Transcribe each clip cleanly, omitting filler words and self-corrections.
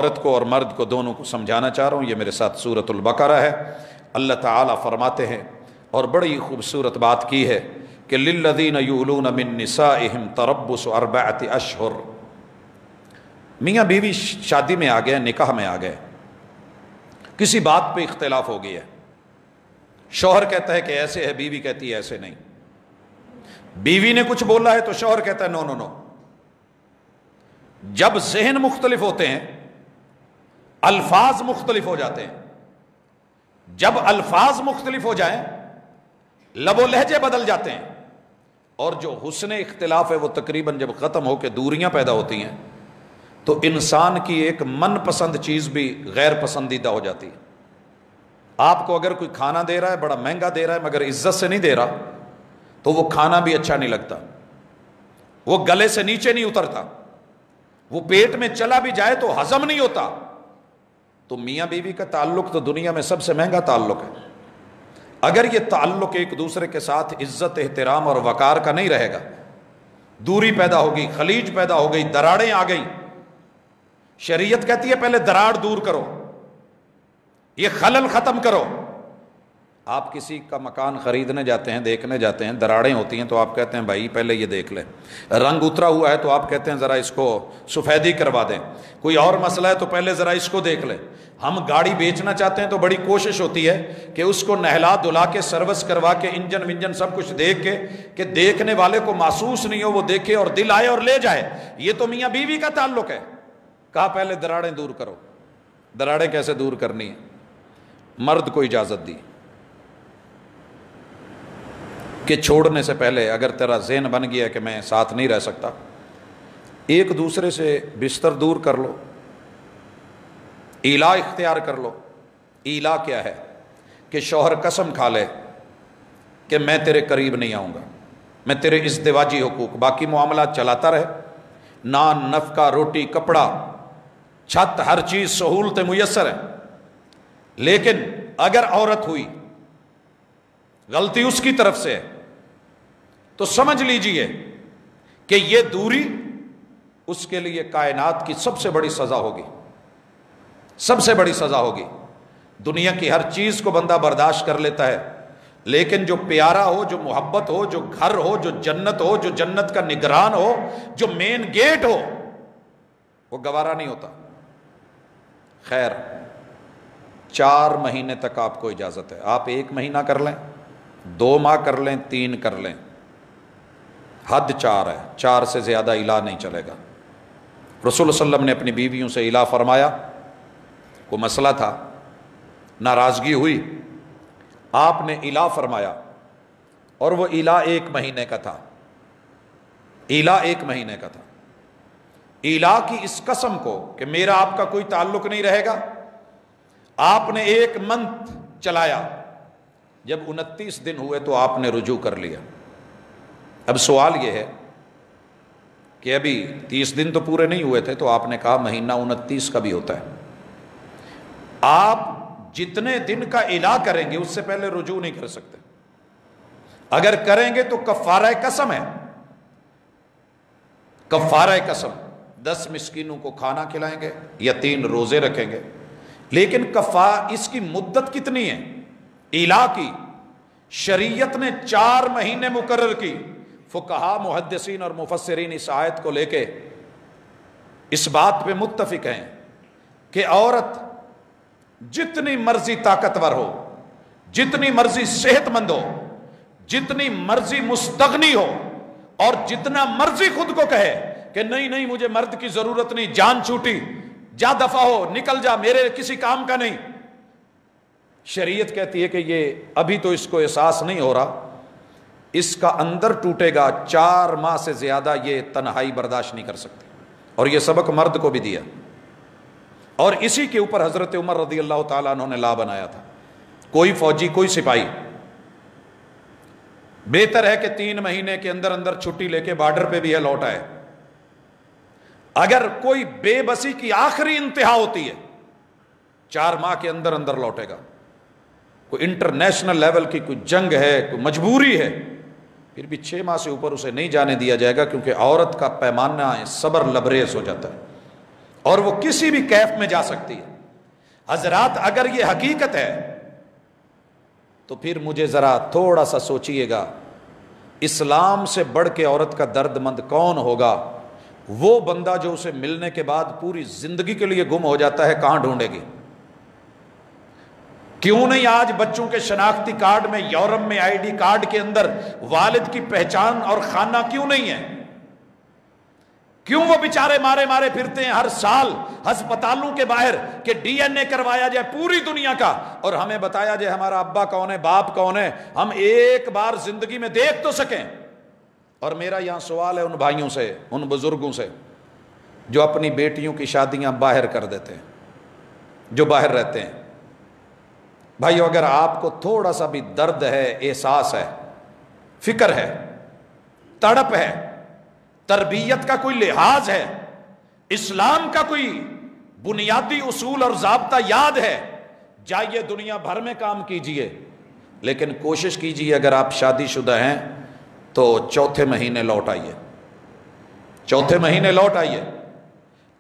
عورت کو اور مرد کو دونوں کو سمجھانا چاہ رہا ہوں، یہ میرے ساتھ سورۃ البقرہ ہے۔ اللہ تعالیٰ فرماتے ہیں اور بڑی خوبصورت بات کی ہے کہ للذین یؤلون من نسائہم تربص اربعۃ اشہر۔ میاں بیوی شادی میں آ گئے، نکاح میں آ گئے، کسی بات پہ اختلاف ہو گیا ہے، شوہر کہتا ہے کہ ایسے ہے، بیوی کہتی ہے ایسے نہیں، بیوی نے کچھ بولا ہے تو شوہر کہتا ہے نو نو نو۔ جب ذہن مختلف ہوتے ہیں الفاظ مختلف ہو جاتے ہیں، جب الفاظ مختلف ہو جائیں لب و لہجے بدل جاتے ہیں، اور جو حسن اختلاف ہے وہ تقریباً جب ختم ہو کے دوریاں پیدا ہوتی ہیں تو انسان کی ایک من پسند چیز بھی غیر پسندیدہ ہو جاتی ہے۔ آپ کو اگر کوئی کھانا دے رہا ہے، بڑا مہنگا دے رہا ہے مگر عزت سے نہیں دے رہا، تو وہ کھانا بھی اچھا نہیں لگتا، وہ گلے سے نیچے نہیں اترتا، وہ پیٹ میں چلا بھی جائے تو ہضم نہیں ہوتا۔ تو میاں بیوی کا تعلق تو دنیا میں سب سے مہنگا تعلق ہے۔ اگر یہ تعلق ایک دوسرے کے ساتھ عزت، احترام اور وقار کا نہیں رہے گا، دوری پیدا ہوگی، خلیج پیدا ہو گئی، دراڑیں آ گئی۔ شریعت کہتی ہے پہلے دراڑ دور کرو، یہ خلل ختم کرو۔ آپ کسی کا مکان خریدنے جاتے ہیں، دیکھنے جاتے ہیں، دراڑیں ہوتی ہیں تو آپ کہتے ہیں بھائی پہلے یہ دیکھ لیں، رنگ اترا ہوا ہے تو آپ کہتے ہیں ذرا اس کو سفیدی کروا دیں، کوئی اور مسئلہ ہے تو پہلے ذرا اس کو دیکھ لیں۔ ہم گاڑی بیچنا چاہتے ہیں تو بڑی کوشش ہوتی ہے کہ اس کو نہلا دھلا کے سروس کروا کے انجن ونجن سب کچھ دیکھ کے کہ دیکھنے والے کو محسوس نہیں ہو، وہ دیکھے اور دل آئے اور لے جائے۔ یہ تو میاں بیوی کا تعلق ہے۔ کہا پہلے دراڑیں دور کرو۔ دراڑیں کیسے دور کرنی ہے؟ مرد کو اجازت دی کہ چھوڑنے سے پہلے اگر تیرا ذہن بن گیا کہ میں ساتھ نہیں رہ سکتا، ایک دوسرے سے بستر دور کر لو، ایلا اختیار کر لو۔ ایلا کیا ہے؟ کہ شوہر قسم کھا لے کہ میں تیرے قریب نہیں آؤں گا، میں تیرے ازدواجی حقوق، باقی معاملات چلاتا رہے، نان نفقہ، روٹی کپڑا، چھت، ہر چیز سہولتیں میسر ہیں، لیکن اگر عورت ہوئی، غلطی اس کی طرف سے ہے، تو سمجھ لیجئے کہ یہ دوری اس کے لیے کائنات کی سب سے بڑی سزا ہوگی، سب سے بڑی سزا ہوگی۔ دنیا کی ہر چیز کو بندہ برداشت کر لیتا ہے، لیکن جو پیارا ہو، جو محبت ہو، جو گھر ہو، جو جنت ہو، جو جنت کا نگران ہو، جو مین گیٹ ہو، وہ گوارا نہیں ہوتا۔ خیر 4 مہینے تک آپ کو اجازت ہے، آپ 1 مہینہ کر لیں، 2 ماہ کر لیں، 3 کر لیں، حد 4 ہے، 4 سے زیادہ الا نہیں چلے گا۔ رسول صلی اللہ علیہ وسلم نے اپنی بیویوں سے الا فرمایا، کوئی مسئلہ تھا، ناراضگی ہوئی، آپ نے الا فرمایا، اور وہ الا 1 مہینے کا تھا، الا 1 مہینے کا تھا۔ الا کی اس قسم کو کہ میرا آپ کا کوئی تعلق نہیں رہے گا، آپ نے 1 منتھ چلایا، جب 29 دن ہوئے تو آپ نے رجوع کر لیا۔ اب سوال یہ ہے کہ ابھی 30 دن تو پورے نہیں ہوئے تھے، تو آپ نے کہا مہینہ 29 کا بھی ہوتا ہے۔ آپ جتنے دن کا الا کریں گے اس سے پہلے رجوع نہیں کر سکتے، اگر کریں گے تو کفارہ قسم ہے، کفارہ قسم، 10 مسکینوں کو کھانا کھلائیں گے یا 3 روزے رکھیں گے، لیکن اس کی مدت کتنی ہے؟ الا کی شریعت نے 4 مہینے مقرر کی۔ فقہا، محدثین اور مفسرین اس آیت کو لے کے اس بات پہ متفق ہیں کہ عورت جتنی مرضی طاقتور ہو، جتنی مرضی صحت مند ہو، جتنی مرضی مستغنی ہو، اور جتنا مرضی خود کو کہے کہ نہیں نہیں مجھے مرد کی ضرورت نہیں، جان چھوٹی، جا دفع ہو، نکل جا، میرے کسی کام کا نہیں، شریعت کہتی ہے کہ یہ ابھی تو اس کو احساس نہیں ہو رہا، اس کا اندر ٹوٹے گا، 4 ماہ سے زیادہ یہ تنہائی برداشت نہیں کر سکتے۔ اور یہ سبق مرد کو بھی دیا، اور اسی کے اوپر حضرت عمر رضی اللہ تعالیٰ عنہ نے لا بنایا تھا۔ کوئی فوجی، کوئی سپاہی بہتر ہے کہ 3 مہینے کے اندر اندر چھٹی لے کے بارڈر پہ بھی ہے لوٹ آئے۔ اگر کوئی بے بسی کی آخری انتہا ہوتی ہے 4 ماہ کے اندر اندر لوٹے گا، کوئی انٹرنیشنل لیول کی کوئی جنگ ہے، کوئی مجبوری ہے، پھر بھی 6 ماہ سے اوپر اسے نہیں جانے دیا جائے گا، کیونکہ عورت کا پیمانہ صبر لبریز ہو جاتا ہے، اور وہ کسی بھی کیف میں جا سکتی ہے۔ حضرات اگر یہ حقیقت ہے تو پھر مجھے ذرا تھوڑا سا سوچئے گا، اسلام سے بڑھ کے عورت کا درد مند کون ہوگا؟ وہ بندہ جو اسے ملنے کے بعد پوری زندگی کے لیے گم ہو جاتا ہے، کہاں ڈھونڈے گی؟ کیوں نہیں آج بچوں کے شناختی کارڈ میں، یورپ میں آئی ڈی کارڈ کے اندر والد کی پہچان اور خانہ کیوں نہیں ہے؟ کیوں وہ بیچارے مارے مارے پھرتے ہیں ہر سال ہسپتالوں کے باہر کہ ڈی این اے کروایا جائے پوری دنیا کا، اور ہمیں بتایا جائے ہمارا ابا کون ہے، باپ کون ہے، ہم ایک بار زندگی میں دیکھ تو سکیں۔ اور میرا یہاں سوال ہے ان بھائیوں سے، ان بزرگوں سے جو اپنی بیٹیوں کی شادیاں باہر کر دیتے ہیں، جو باہر رہتے ہیں۔ بھائیو اگر آپ کو تھوڑا سا بھی درد ہے، احساس ہے، فکر ہے، تڑپ ہے، تربیت کا کوئی لحاظ ہے، اسلام کا کوئی بنیادی اصول اور ضابطہ یاد ہے، جائیے دنیا بھر میں کام کیجئے، لیکن کوشش کیجئے اگر آپ شادی شدہ ہیں تو چوتھے مہینے لوٹ آئیے، چوتھے مہینے لوٹ آئیے۔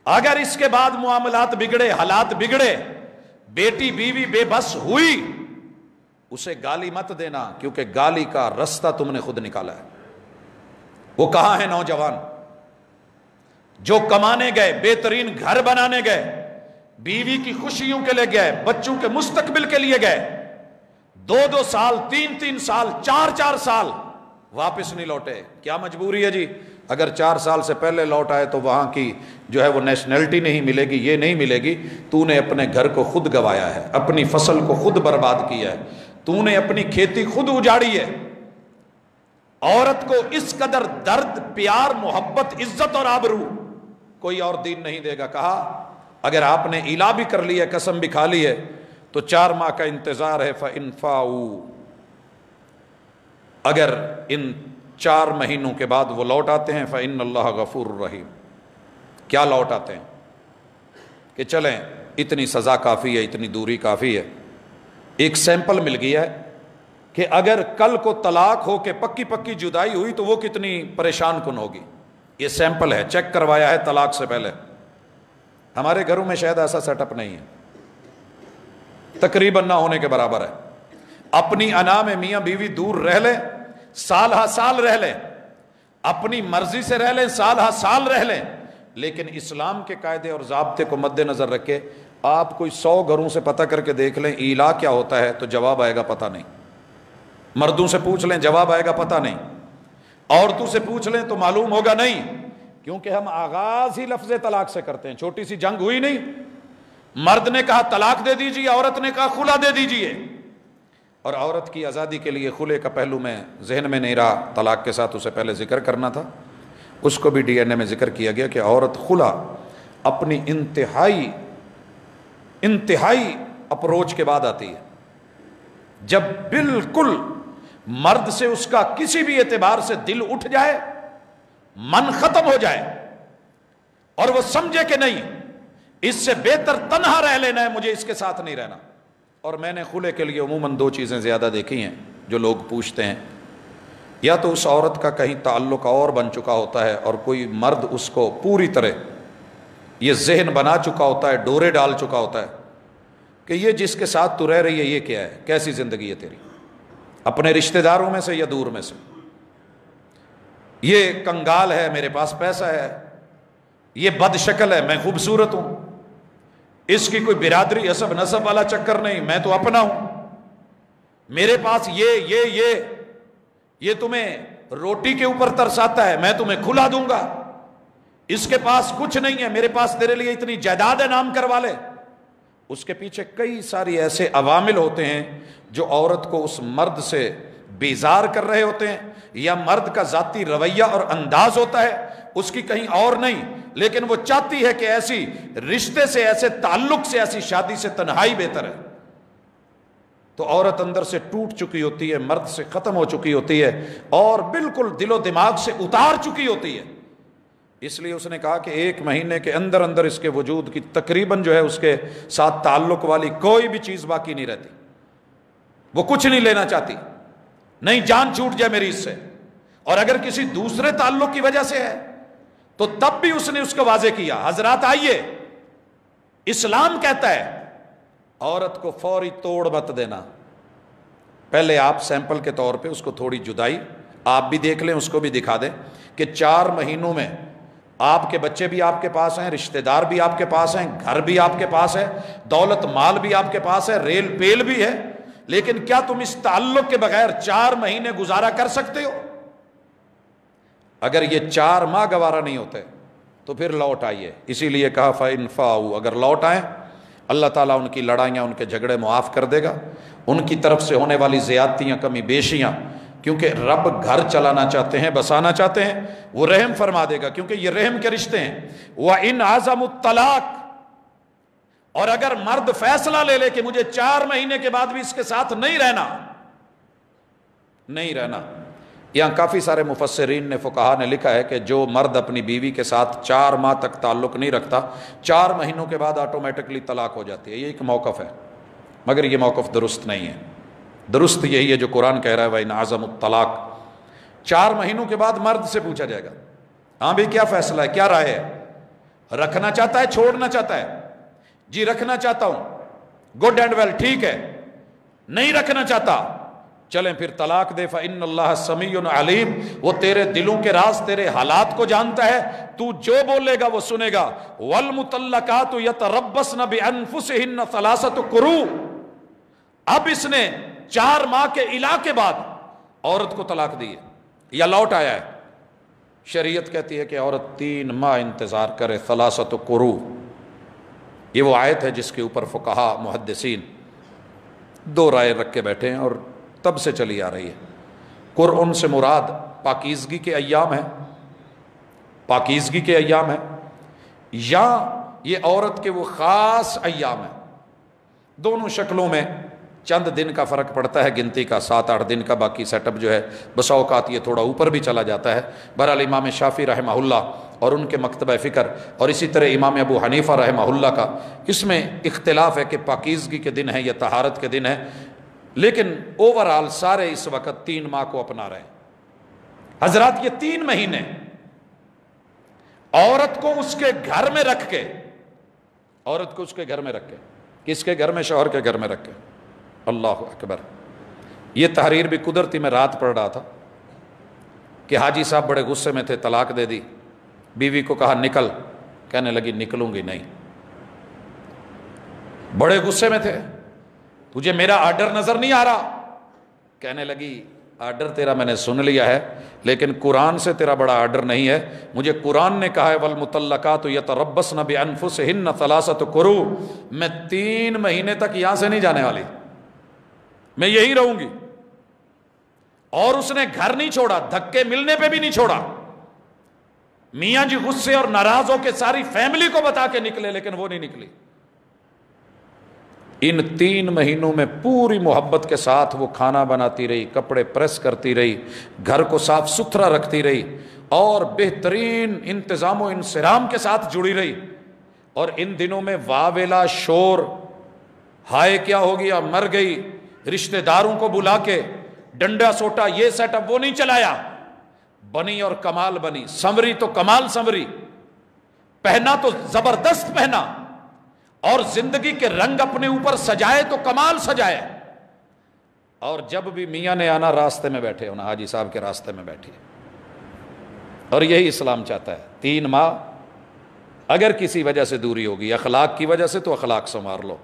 اگر اس کے بعد معاملات بگڑے، حالات بگڑے، بیٹی بیوی بے بس ہوئی، اسے گالی مت دینا، کیونکہ گالی کا رستہ تم نے خود نکالا ہے۔ وہ کہاں ہیں نوجوان جو کمانے گئے، بہترین گھر بنانے گئے، بیوی کی خوشیوں کے لیے گئے، بچوں کے مستقبل کے لیے گئے، 2 سال، 3 سال، 4 سال واپس نہیں لوٹے؟ کیا مجبوری ہے جی؟ اگر 4 سال سے پہلے لوٹ آئے تو وہاں کی جو ہے وہ نیشنلٹی نہیں ملے گی، یہ نہیں ملے گی۔ تو نے اپنے گھر کو خود گوایا ہے، اپنی فصل کو خود برباد کیا ہے، تو نے اپنی کھیتی خود اجاڑی ہے۔ عورت کو اس قدر درد، پیار، محبت، عزت اور آبرو کوئی اور دین نہیں دے گا۔ کہا اگر آپ نے ایلا بھی کر لی ہے، قسم بھی کھا لی ہے، تو 4 ماہ کا انتظار ہے۔ فَإِنْ فَاؤُوا، اگر ان 4 مہینوں کے بعد وہ لوٹ آتے ہیں، فَإِنَّ اللَّهَ غَفُورٌ رَحِيمٌ۔ کیا لوٹ آتے ہیں کہ چلیں اتنی سزا کافی ہے، اتنی دوری کافی ہے۔ ایک سیمپل مل گیا ہے کہ اگر کل کو طلاق ہو کے پکی جدائی ہوئی تو وہ کتنی پریشان کن ہوگی۔ یہ سیمپل ہے، چیک کروایا ہے طلاق سے پہلے۔ ہمارے گھروں میں شاید ایسا سیٹ اپ نہیں ہے، تقریباً نہ ہونے کے برابر ہے۔ اپنی انا میں میاں بیوی دور رہ لیں، سال ہا سال رہ لیں، اپنی مرضی سے رہ لیں، سال ہا سال رہ لیں، لیکن اسلام کے قاعدے اور ضابطے کو مد نظر رکھے۔ آپ کوئی 100 گھروں سے پتہ کر کے دیکھ لیں ایلا کیا ہوتا ہے تو جواب آئے گا پتہ نہیں۔ مردوں سے پوچھ لیں جواب آئے گا پتہ نہیں، عورتوں سے پوچھ لیں تو معلوم ہوگا نہیں، کیونکہ ہم آغاز ہی لفظ طلاق سے کرتے ہیں۔ چھوٹی سی جنگ ہوئی نہیں، مرد نے کہا طلاق دے دیجیے، عورت نے کہا خلا دے دیجیے، اور عورت کی آزادی کے لیے خلے کا پہلو میں ذہن میں نہیں رہا، طلاق کے ساتھ اسے پہلے ذکر کرنا تھا، اس کو بھی ڈی این اے میں ذکر کیا گیا کہ عورت خلا اپنی انتہائی اپروچ کے بعد آتی ہے، جب بالکل مرد سے اس کا کسی بھی اعتبار سے دل اٹھ جائے، من ختم ہو جائے، اور وہ سمجھے کہ نہیں اس سے بہتر تنہا رہ لینا ہے، مجھے اس کے ساتھ نہیں رہنا۔ اور میں نے خلے کے لیے عموماً 2 چیزیں زیادہ دیکھی ہیں جو لوگ پوچھتے ہیں، یا تو اس عورت کا کہیں تعلق اور بن چکا ہوتا ہے اور کوئی مرد اس کو پوری طرح یہ ذہن بنا چکا ہوتا ہے، ڈورے ڈال چکا ہوتا ہے کہ یہ جس کے ساتھ تو رہ رہی ہے یہ کیا ہے، کیسی زندگی ہے تیری، اپنے رشتہ داروں میں سے یا دور میں سے، یہ کنگال ہے، میرے پاس پیسہ ہے، یہ بد شکل ہے، میں خوبصورت ہوں، اس کی کوئی برادری حسب نسب والا چکر نہیں، میں تو اپنا ہوں، میرے پاس یہ تمہیں روٹی کے اوپر ترساتا ہے، میں تمہیں کھلا دوں گا، اس کے پاس کچھ نہیں ہے، میرے پاس تیرے لیے اتنی جائیداد ہے، نام کروا لے۔ اس کے پیچھے کئی ساری ایسے عوامل ہوتے ہیں جو عورت کو اس مرد سے بیزار کر رہے ہوتے ہیں، یا مرد کا ذاتی رویہ اور انداز ہوتا ہے اس کی کہیں اور نہیں، لیکن وہ چاہتی ہے کہ ایسی رشتے سے، ایسے تعلق سے، ایسی شادی سے تنہائی بہتر ہے۔ تو عورت اندر سے ٹوٹ چکی ہوتی ہے، مرد سے ختم ہو چکی ہوتی ہے، اور بالکل دل و دماغ سے اتار چکی ہوتی ہے۔ اس لیے اس نے کہا کہ 1 مہینے کے اندر اندر اس کے وجود کی تقریباً جو ہے اس کے ساتھ تعلق والی کوئی بھی چیز باقی نہیں رہتی، وہ کچھ نہیں لینا چاہتی، نہیں جان چھوٹ جائے میری اس سے، اور اگر کسی دوسرے تعلق کی وجہ سے ہے تو تب بھی اس نے اس کو واضح کیا۔ حضرات آئیے، اسلام کہتا ہے عورت کو فوری توڑ مت دینا، پہلے آپ سیمپل کے طور پہ اس کو تھوڑی جدائی آپ بھی دیکھ لیں، اس کو بھی دکھا دیں کہ 4 مہینوں میں آپ کے بچے بھی آپ کے پاس ہیں، رشتہ دار بھی آپ کے پاس ہیں، گھر بھی آپ کے پاس ہے، دولت مال بھی آپ کے پاس ہے، ریل پیل بھی ہے، لیکن کیا تم اس تعلق کے بغیر 4 مہینے گزارا کر سکتے ہو؟ اگر یہ 4 ماہ گوارا نہیں ہوتے تو پھر لوٹ آئیے۔ اسی لیے کہا فَإِنْ فَاءُوا، اگر لوٹ آئیں اللہ تعالیٰ ان کی لڑائیاں، ان کے جھگڑے معاف کر دے گا، ان کی طرف سے ہونے والی زیادتیاں، کمی بیشیاں، کیونکہ رب گھر چلانا چاہتے ہیں، بسانا چاہتے ہیں، وہ رحم فرما دے گا، کیونکہ یہ رحم کے رشتے ہیں۔ وَإِنْ عَزَمُوا الطَّلَاقَ، اور اگر مرد فیصلہ لے لے کہ مجھے 4 مہینے کے بعد بھی اس کے ساتھ نہیں رہنا، یہاں کافی سارے مفسرین نے، فقہا نے لکھا ہے کہ جو مرد اپنی بیوی کے ساتھ 4 ماہ تک تعلق نہیں رکھتا، 4 مہینوں کے بعد آٹومیٹکلی طلاق ہو جاتی ہے۔ یہ ایک موقف ہے، مگر یہ موقف درست نہیں ہے۔ درست یہی ہے جو قرآن کہہ رہا ہے وَإِنْ عَزَمُوا الطَّلَاقَ، 4 مہینوں کے بعد مرد سے پوچھا جائے گا، ہاں بھائی کیا فیصلہ ہے، کیا رائے ہے، رکھنا چاہتا ہے چھوڑنا چاہتا ہے؟ جی رکھنا چاہتا ہوں، گڈ اینڈ ویل، ٹھیک ہے۔ نہیں رکھنا چاہتا، چلیں پھر طلاق دے، فَإِنَّ اللَّهَ سَمِيعٌ عَلِيمٌ، وہ تیرے دلوں کے راز، تیرے حالات کو جانتا ہے، تو جو بولے گا وہ سنے گا۔ وَالْمُطَلَّقَاتُ يَتَرَبَّصْنَ بِأَنفُسِهِنَّ ثَلَاثَةَ قُرُوءٍ، اب اس نے 4 ماہ کے الا کے بعد عورت کو طلاق دی ہے یا لوٹ آیا ہے، شریعت کہتی ہے کہ عورت 3 ماہ انتظار کرے، ثلاثۃ قروء۔ یہ وہ آیت ہے جس کے اوپر فقہا محدثین 2 رائے رکھ کے بیٹھے ہیں اور تب سے چلی آ رہی ہے۔ قرء سے مراد پاکیزگی کے ایام ہے، پاکیزگی کے ایام ہے، یا یہ عورت کے وہ خاص ایام ہیں۔ دونوں شکلوں میں چند دن کا فرق پڑتا ہے، گنتی کا 7-8 دن کا، باقی سیٹ اپ جو ہے بسا اوقات یہ تھوڑا اوپر بھی چلا جاتا ہے۔ بہرحال امام شافعی رحمہ اللہ اور ان کے مکتبہ فکر، اور اسی طرح امام ابو حنیفہ رحمہ اللہ کا اس میں اختلاف ہے کہ پاکیزگی کے دن ہے یا طہارت کے دن ہے، لیکن اوورال سارے اس وقت 3 ماہ کو اپنا رہے ہیں۔ حضرات یہ 3 مہینے عورت کو اس کے گھر میں رکھ کے، عورت کو اس کے گھر میں رکھ کے، کس کے گھر میں؟ شوہر کے گھر میں رکھ کے۔ اللہ اکبر، یہ تحریر بھی قدرتی میں رات پڑھ رہا تھا کہ حاجی صاحب بڑے غصے میں تھے، طلاق دے دی، بیوی کو کہا نکل، کہنے لگی نکلوں گی نہیں۔ بڑے غصے میں تھے، تجھے میرا آرڈر نظر نہیں آ رہا؟ کہنے لگی آرڈر تیرا میں نے سن لیا ہے، لیکن قرآن سے تیرا بڑا آرڈر نہیں ہے، مجھے قرآن نے کہا ہے وَالْمُطَلَّقَاتُ يَتَرَبَّصْنَ بِأَنفُسِهِنَّ ثَلَاثَةَ قُرُوءٍ، میں 3 مہینے تک یہاں سے نہیں جانے والی، میں یہی رہوں گی۔ اور اس نے گھر نہیں چھوڑا، دھکے ملنے پہ بھی نہیں چھوڑا۔ میاں جی غصے اور ناراض ہو کے ساری فیملی کو بتا کے نکلے، لیکن وہ نہیں نکلی۔ ان 3 مہینوں میں پوری محبت کے ساتھ وہ کھانا بناتی رہی، کپڑے پریس کرتی رہی، گھر کو صاف ستھرا رکھتی رہی، اور بہترین انتظام و انصرام کے ساتھ جڑی رہی۔ اور ان دنوں میں واویلا شور، ہائے کیا ہو گیا، مر گئی، رشتہ داروں کو بلا کے ڈنڈا سوٹا، یہ سیٹ اپ وہ نہیں چلایا، بنی اور کمال بنی، سنوری تو کمال سنوری، پہنا تو زبردست پہنا، اور زندگی کے رنگ اپنے اوپر سجائے تو کمال سجائے۔ اور جب بھی میاں نے آنا راستے میں بیٹھے ہونا، حاجی صاحب کے راستے میں بیٹھی، اور یہی اسلام چاہتا ہے۔ 3 ماہ اگر کسی وجہ سے دوری ہوگی، اخلاق کی وجہ سے تو اخلاق سنوار لو،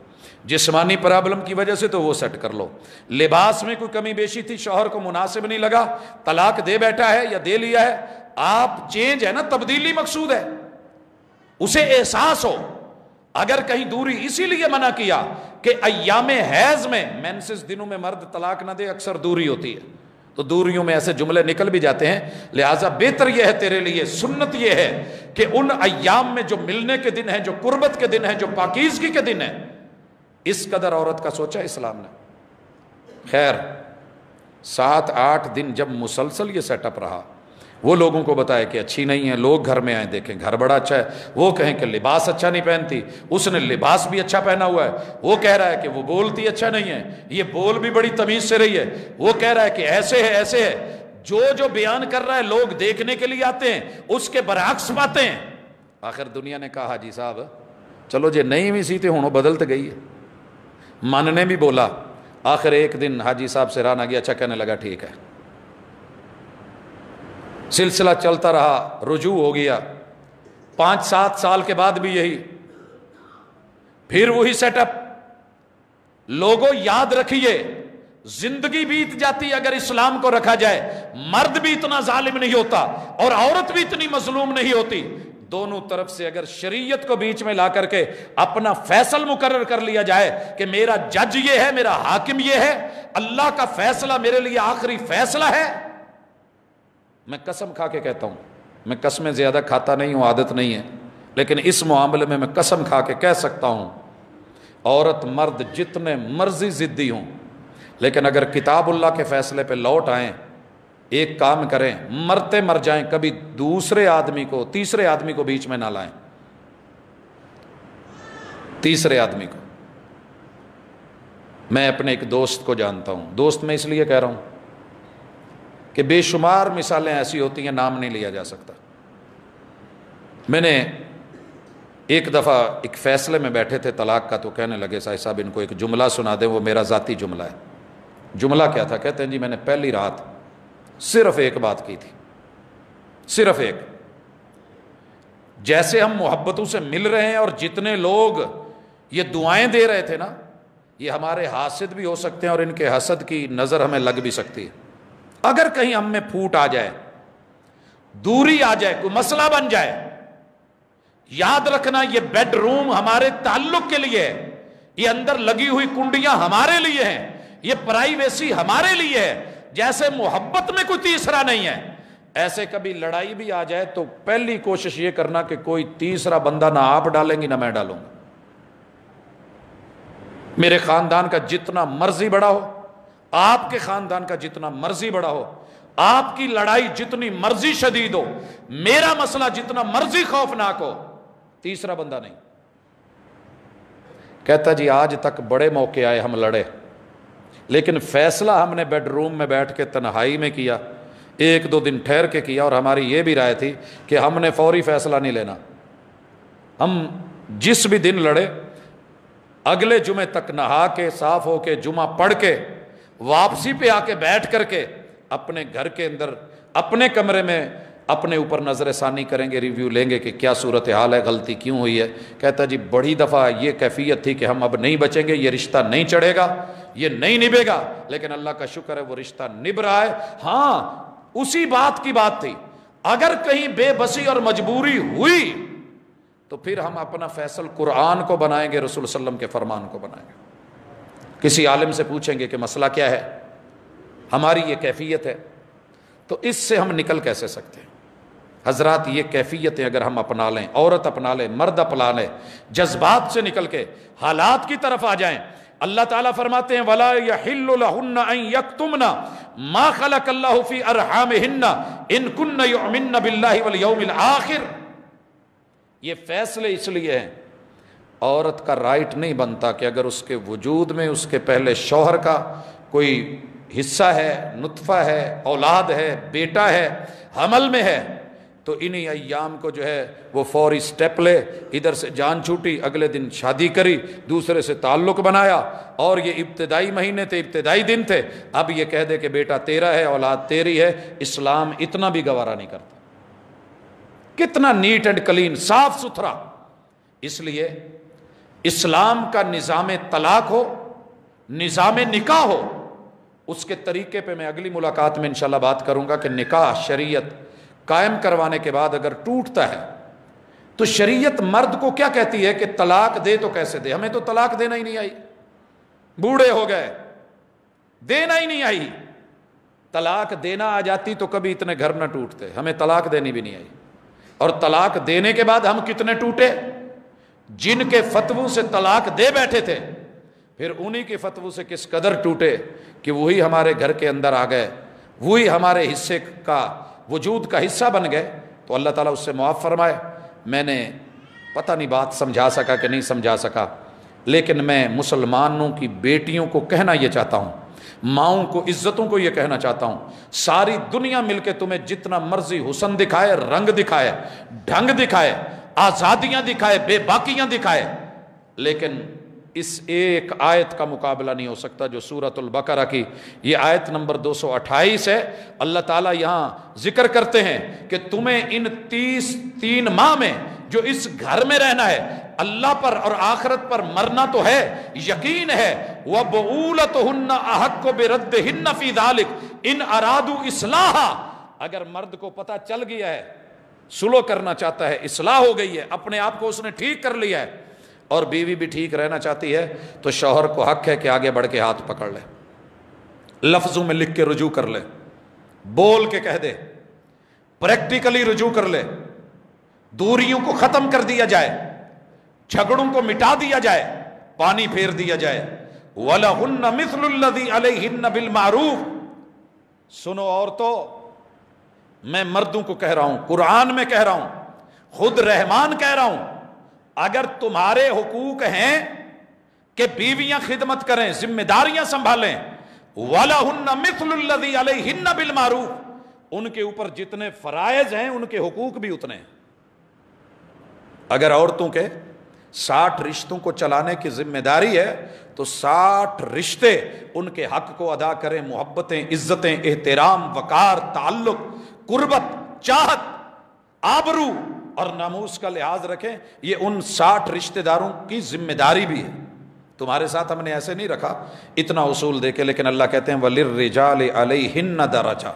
جسمانی پرابلم کی وجہ سے تو وہ سیٹ کر لو، لباس میں کوئی کمی بیشی تھی، شوہر کو مناسب نہیں لگا، طلاق دے بیٹھا ہے یا دے لیا ہے، آپ چینج ہے نا، تبدیلی مقصود ہے، اسے احساس ہو۔ اگر کہیں دوری اسی لیے منع کیا کہ ایام حیض میں، مینسس دنوں میں مرد طلاق نہ دے، اکثر دوری ہوتی ہے، تو دوریوں میں ایسے جملے نکل بھی جاتے ہیں، لہٰذا بہتر یہ ہے تیرے لیے، سنت یہ ہے کہ ان ایام میں جو ملنے کے دن ہیں، جو قربت کے دن ہیں، جو پاکیزگی کے دن ہیں، اس قدر عورت کا سوچا اسلام نے۔ خیر 7-8 دن جب مسلسل یہ سیٹ اپ رہا، وہ لوگوں کو بتایا کہ اچھی نہیں ہے، لوگ گھر میں آئیں دیکھیں گھر بڑا اچھا ہے، وہ کہیں کہ لباس اچھا نہیں پہنتی، اس نے لباس بھی اچھا پہنا ہوا ہے، وہ کہہ رہا ہے کہ وہ بولتی اچھا نہیں ہے، یہ بول بھی بڑی تمیز سے رہی ہے، وہ کہہ رہا ہے کہ ایسے ہے ایسے ہے، جو بیان کر رہا ہے لوگ دیکھنے کے لیے آتے ہیں، اس کے برعکس باتیں ہیں۔ آخر دنیا نے کہا حاجی صاحب چلو جی نہیں بھی سی تو ہوں بدل تو گئی ہے. من نے بھی بولا. آخر ایک دن حاجی صاحب سے رانا گیا, اچھا کہنے لگا ٹھیک ہے. سلسلہ چلتا رہا, رجوع ہو گیا. 5-7 سال کے بعد بھی یہی, پھر وہی سیٹ اپ. لوگوں یاد رکھیے, زندگی بیت جاتی اگر اسلام کو رکھا جائے. مرد بھی اتنا ظالم نہیں ہوتا اور عورت بھی اتنی مظلوم نہیں ہوتی. دونوں طرف سے اگر شریعت کو بیچ میں لا کر کے اپنا فیصل مقرر کر لیا جائے کہ میرا جج یہ ہے, میرا حاکم یہ ہے, اللہ کا فیصلہ میرے لیے آخری فیصلہ ہے. میں قسم کھا کے کہتا ہوں, میں قسمیں زیادہ کھاتا نہیں ہوں, عادت نہیں ہے, لیکن اس معاملے میں قسم کھا کے کہہ سکتا ہوں, عورت مرد جتنے مرضی ضدی ہوں, لیکن اگر کتاب اللہ کے فیصلے پہ لوٹ آئیں, ایک کام کریں, مرتے مر جائیں, کبھی دوسرے آدمی کو, تیسرے آدمی کو بیچ میں نہ لائیں. تیسرے آدمی کو. میں اپنے ایک دوست کو جانتا ہوں, دوست میں اس لیے کہہ رہا ہوں کہ بے شمار مثالیں ایسی ہوتی ہیں, نام نہیں لیا جا سکتا. میں نے ایک دفعہ ایک فیصلے میں بیٹھے تھے طلاق کا, تو کہنے لگے صاحب ان کو ایک جملہ سنا دیں, وہ میرا ذاتی جملہ ہے. جملہ کیا تھا؟ کہتے ہیں جی میں نے پہلی رات صرف ایک بات کی تھی, صرف ایک. جیسے ہم محبتوں سے مل رہے ہیں اور جتنے لوگ یہ دعائیں دے رہے تھے نا, یہ ہمارے حاسد بھی ہو سکتے ہیں اور ان کے حسد کی نظر ہمیں لگ بھی سکتی ہے. اگر کہیں ہم میں پھوٹ آ جائے, دوری آ جائے, کوئی مسئلہ بن جائے, یاد رکھنا یہ بیڈ روم ہمارے تعلق کے لیے ہے, یہ اندر لگی ہوئی کنڈیاں ہمارے لیے ہیں, یہ پرائیویسی ہمارے لیے ہے. جیسے محبت میں کوئی تیسرا نہیں ہے, ایسے کبھی لڑائی بھی آ جائے تو پہلی کوشش یہ کرنا کہ کوئی تیسرا بندہ نہ آپ ڈالیں گی نہ میں ڈالوں گا. میرے خاندان کا جتنا مرضی بڑا ہو, آپ کے خاندان کا جتنا مرضی بڑا ہو, آپ کی لڑائی جتنی مرضی شدید ہو, میرا مسئلہ جتنا مرضی خوفناک ہو, تیسرا بندہ نہیں. کہتا جی آج تک بڑے موقع آئے ہم لڑے, لیکن فیصلہ ہم نے بیڈ روم میں بیٹھ کے تنہائی میں کیا, 1-2 دن ٹھہر کے کیا, اور ہماری یہ بھی رائے تھی کہ ہم نے فوری فیصلہ نہیں لینا. ہم جس بھی دن لڑے اگلے جمعے تک نہا کے صاف ہو کے جمعہ پڑھ کے واپسی پہ آ کے بیٹھ کر کے اپنے گھر کے اندر اپنے کمرے میں اپنے اوپر نظر ثانی کریں گے, ریویو لیں گے کہ کیا صورتحال ہے, غلطی کیوں ہوئی ہے. کہتا جی بڑی دفعہ یہ کیفیت تھی کہ ہم اب نہیں بچیں گے, یہ رشتہ نہیں چڑھے گا, یہ نہیں نبھے گا, لیکن اللہ کا شکر ہے وہ رشتہ نبھ رہا ہے. ہاں اسی بات کی بات تھی, اگر کہیں بے بسی اور مجبوری ہوئی تو پھر ہم اپنا فیصل قرآن کو بنائیں گے, رسول صلی اللہ علیہ وسلم کے فرمان کو بنائیں گے. کسی عالم سے پوچھیں گے کہ مسئلہ کیا ہے, ہماری یہ کیفیت ہے, تو اس سے ہم نکل کیسے سکتے ہیں. حضرات یہ کیفیتیں اگر ہم اپنا لیں, عورت اپنا لیں, مرد اپنا لیں, جذبات سے نکل کے حالات کی طرف آ جائیں. اللہ تعالیٰ فرماتے ہیں وَلَا يَحِلُّ لَهُنَّ أَن يَكْتُمْنَ مَا خَلَقَ اللَّهُ فِي أَرْحَامِهِنَّ إِن كُنَّ يُؤْمِنَّ بِاللَّهِ وَالْيَوْمِ الْآخِرِ. یہ فیصلے اس لیے ہیں, عورت کا رائٹ نہیں بنتا کہ اگر اس کے وجود میں اس کے پہلے شوہر کا کوئی حصہ ہے, نطفہ ہے, اولاد ہے, بیٹا ہے, حمل میں ہے, تو انہی ایام کو جو ہے وہ فوری سٹیپ لے, ادھر سے جان چھوٹی, اگلے دن شادی کری, دوسرے سے تعلق بنایا, اور یہ ابتدائی مہینے تھے, ابتدائی دن تھے, اب یہ کہہ دے کہ بیٹا تیرا ہے, اولاد تیری ہے. اسلام اتنا بھی گوارا نہیں کرتا. کتنا نیٹ اینڈ کلین, صاف ستھرا. اس لیے اسلام کا نظام طلاق ہو, نظام نکاح ہو, اس کے طریقے پہ میں اگلی ملاقات میں انشاءاللہ بات کروں گا کہ نکاح شریعت قائم کروانے کے بعد اگر ٹوٹتا ہے تو شریعت مرد کو کیا کہتی ہے کہ طلاق دے تو کیسے دے. ہمیں تو طلاق دینا ہی نہیں آئی, بوڑھے ہو گئے, دینا ہی نہیں آئی. طلاق دینا آ جاتی تو کبھی اتنے گھر نہ ٹوٹتے. ہمیں طلاق دینی بھی نہیں آئی, اور طلاق دینے کے بعد ہم کتنے ٹوٹے. جن کے فتووں سے طلاق دے بیٹھے تھے, پھر انہی کے فتووں سے کس قدر ٹوٹے کہ وہی ہمارے گھر کے اندر آ گئے, وہی ہمارے حصے کا, وجود کا حصہ بن گئے. تو اللہ تعالیٰ اس سے معاف فرمائے. میں نے پتہ نہیں بات سمجھا سکا کہ نہیں سمجھا سکا, لیکن میں مسلمانوں کی بیٹیوں کو کہنا یہ چاہتا ہوں, ماؤں کو, عزتوں کو یہ کہنا چاہتا ہوں, ساری دنیا مل کے تمہیں جتنا مرضی حسن دکھائے, رنگ دکھائے, ڈھنگ دکھائے, آزادیاں دکھائے, بے باکیاں دکھائے, لیکن اس ایک آیت کا مقابلہ نہیں ہو سکتا جو سورۃ البقرہ کی یہ آیت نمبر 228 ہے۔ اللہ تعالیٰ یہاں ذکر کرتے ہیں کہ تمہیں ان 33 ماہ میں جو اس گھر میں رہنا ہے، اللہ پر اور آخرت پر مرنا تو ہے، یقین ہے، وَبُعُولَتُهُنَّ أَحَقُّ بِرَدِّهِنَّ فِي ذَلِكَ إِنْ أَرَادُوا إِصْلَاحًا۔ اگر مرد کو پتہ چل گیا ہے، صلح کرنا چاہتا ہے، اصلاح ہو گئی ہے، اپنے آپ کو اس نے ٹھیک کر لیا ہے، اور بیوی بھی ٹھیک رہنا چاہتی ہے، تو شوہر کو حق ہے کہ آگے بڑھ کے ہاتھ پکڑ لے، لفظوں میں لکھ کے رجوع کر لے، بول کے کہہ دے، پریکٹیکلی رجوع کر لے، دوریوں کو ختم کر دیا جائے، جھگڑوں کو مٹا دیا جائے، پانی پھیر دیا جائے۔ وَلَهُنَّ مِثْلُ الَّذِي عَلَيْهِنَّ بِالْمَعْرُوفِ۔ سنو عورتوں، میں مردوں کو کہہ رہا ہوں، قرآن میں کہہ رہا ہوں، خود رحمان کہہ رہا ہوں، اگر تمہارے حقوق ہیں کہ بیویاں خدمت کریں، ذمہ داریاں سنبھالیں، وَلَهُنَّ مِثْلُ الَّذِي عَلَيْهِنَّ بِالْمَعْرُوفِ، ان کے اوپر جتنے فرائض ہیں ان کے حقوق بھی اتنے ہیں۔ اگر عورتوں کے 60 رشتوں کو چلانے کی ذمہ داری ہے تو 60 رشتے ان کے حق کو ادا کریں، محبتیں، عزتیں، احترام، وقار، تعلق، قربت، چاہت، آبرو اور ناموس کا لحاظ رکھیں۔ یہ ان 60 رشتہ داروں کی ذمہ داری بھی ہے۔ تمہارے ساتھ ہم نے ایسے نہیں رکھا اتنا اصول دے کے، لیکن اللہ کہتے ہیں وَلِلرِّجَالِ عَلَيْهِنَّ دَرَجَةٌ،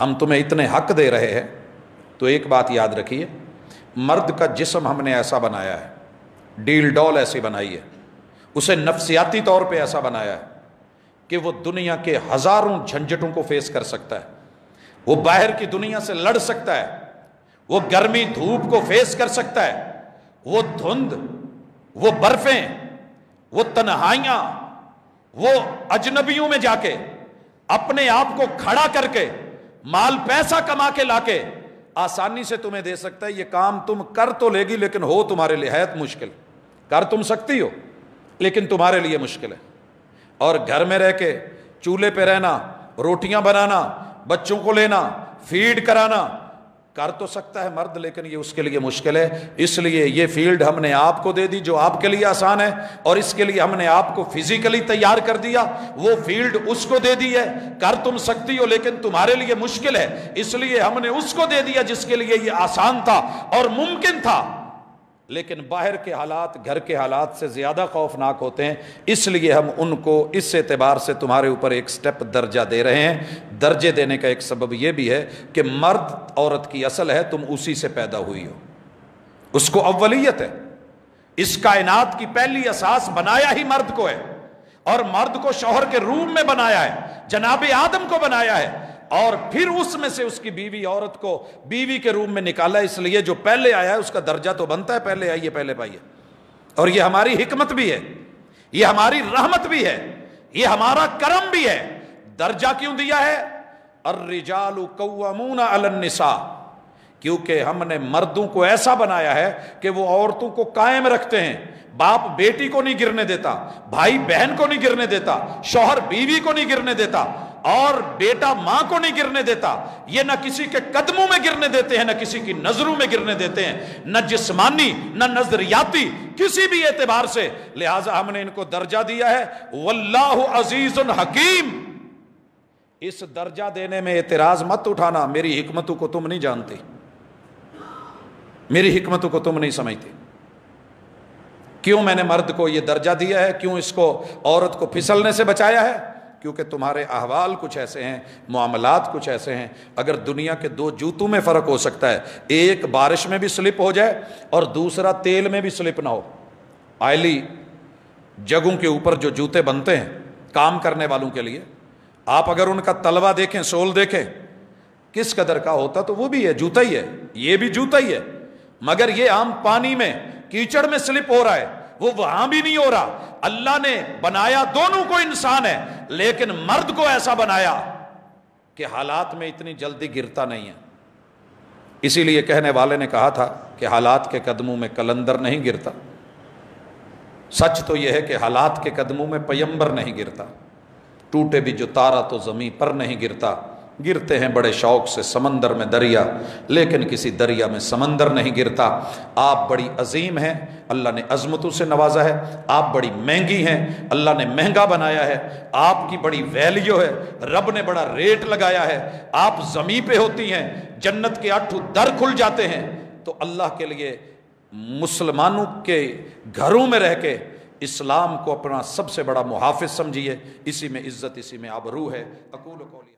ہم تمہیں اتنے حق دے رہے ہیں۔ تو ایک بات یاد رکھیے، مرد کا جسم ہم نے ایسا بنایا ہے، ڈیل ڈول ایسی بنائی ہے، اسے نفسیاتی طور پہ ایسا بنایا ہے کہ وہ دنیا کے ہزاروں جھنجھٹوں کو فیس کر سکتا ہے، وہ باہر کی دنیا سے لڑ سکتا ہے، وہ گرمی دھوپ کو فیس کر سکتا ہے، وہ دھند، وہ برفیں، وہ تنہائیاں، وہ اجنبیوں میں جا کے اپنے آپ کو کھڑا کر کے مال پیسہ کما کے لا کے آسانی سے تمہیں دے سکتا ہے۔ یہ کام تم کر تو لے گی لیکن ہو تمہارے لیے حیات مشکل، کر تم سکتی ہو لیکن تمہارے لیے مشکل ہے۔ اور گھر میں رہ کے چولہے پہ رہنا، روٹیاں بنانا، بچوں کو لینا، فیڈ کرانا، کر تو سکتا ہے مرد لیکن یہ اس کے لیے مشکل ہے۔ اس لیے یہ فیلڈ ہم نے آپ کو دے دی جو آپ کے لیے آسان ہے، اور اس کے لیے ہم نے آپ کو فزیکلی تیار کر دیا، وہ فیلڈ اس کو دے دی ہے، کر تم سکتی ہو لیکن تمہارے لیے مشکل ہے، اس لیے ہم نے اس کو دے دیا جس کے لیے یہ آسان تھا اور ممکن تھا۔ لیکن باہر کے حالات گھر کے حالات سے زیادہ خوفناک ہوتے ہیں، اس لیے ہم ان کو اس اعتبار سے تمہارے اوپر ایک سٹیپ درجہ دے رہے ہیں۔ درجے دینے کا ایک سبب یہ بھی ہے کہ مرد عورت کی اصل ہے، تم اسی سے پیدا ہوئی ہو، اس کو اولیت ہے، اس کائنات کی پہلی اساس بنایا ہی مرد کو ہے، اور مرد کو شوہر کے روم میں بنایا ہے، جناب آدم کو بنایا ہے، اور پھر اس میں سے اس کی بیوی عورت کو بیوی کے روم میں نکالا۔ اس لیے جو پہلے آیا ہے اس کا درجہ تو بنتا ہے پہلے آئیے پہلے پائیے، اور یہ ہماری حکمت بھی ہے، یہ ہماری رحمت بھی ہے، یہ ہمارا کرم بھی ہے۔ درجہ کیوں دیا ہے؟ الرجال قوامون علی النساء، کیونکہ ہم نے مردوں کو ایسا بنایا ہے کہ وہ عورتوں کو قائم رکھتے ہیں۔ باپ بیٹی کو نہیں گرنے دیتا، بھائی بہن کو نہیں گرنے دیتا، شوہر بیوی کو نہیں گرنے دیتا، اور بیٹا ماں کو نہیں گرنے دیتا۔ یہ نہ کسی کے قدموں میں گرنے دیتے ہیں، نہ کسی کی نظروں میں گرنے دیتے ہیں، نہ جسمانی نہ نظریاتی کسی بھی اعتبار سے۔ لہٰذا ہم نے ان کو درجہ دیا ہے، واللہ عزیز حکیم۔ اس درجہ دینے میں اعتراض مت اٹھانا، میری حکمتوں کو تم نہیں جانتی، میری حکمتوں کو تم نہیں سمجھتی۔ کیوں میں نے مرد کو یہ درجہ دیا ہے، کیوں اس کو عورت کو پھسلنے سے بچایا ہے؟ کیونکہ تمہارے احوال کچھ ایسے ہیں، معاملات کچھ ایسے ہیں۔ اگر دنیا کے 2 جوتوں میں فرق ہو سکتا ہے، ایک بارش میں بھی سلپ ہو جائے اور دوسرا تیل میں بھی سلپ نہ ہو۔ آئلی جگہوں کے اوپر جو جوتے بنتے ہیں کام کرنے والوں کے لیے، آپ اگر ان کا تلوا دیکھیں، سول دیکھیں کس قدر کا ہوتا، تو وہ بھی ہے جوتا ہی ہے، یہ بھی جوتا ہی ہے، مگر یہ عام پانی میں کیچڑ میں سلپ ہو رہا ہے، وہ وہاں بھی نہیں ہو رہا۔ اللہ نے بنایا دونوں کو انسان ہے، لیکن مرد کو ایسا بنایا کہ حالات میں اتنی جلدی گرتا نہیں ہے۔ اسی لیے کہنے والے نے کہا تھا کہ حالات کے قدموں میں کلندر نہیں گرتا۔ سچ تو یہ ہے کہ حالات کے قدموں میں پیمبر نہیں گرتا، ٹوٹے بھی جو تارا تو زمین پر نہیں گرتا، گرتے ہیں بڑے شوق سے سمندر میں دریا، لیکن کسی دریا میں سمندر نہیں گرتا۔ آپ بڑی عظیم ہیں، اللہ نے عظمتوں سے نوازا ہے، آپ بڑی مہنگی ہیں، اللہ نے مہنگا بنایا ہے، آپ کی بڑی ویلیو ہے، رب نے بڑا ریٹ لگایا ہے، آپ زمین پہ ہوتی ہیں، جنت کے 8 در کھل جاتے ہیں۔ تو اللہ کے لیے مسلمانوں کے گھروں میں رہ کے اسلام کو اپنا سب سے بڑا محافظ سمجھیے، اسی میں عزت، اسی میں آبرو ہے۔ اقول قولی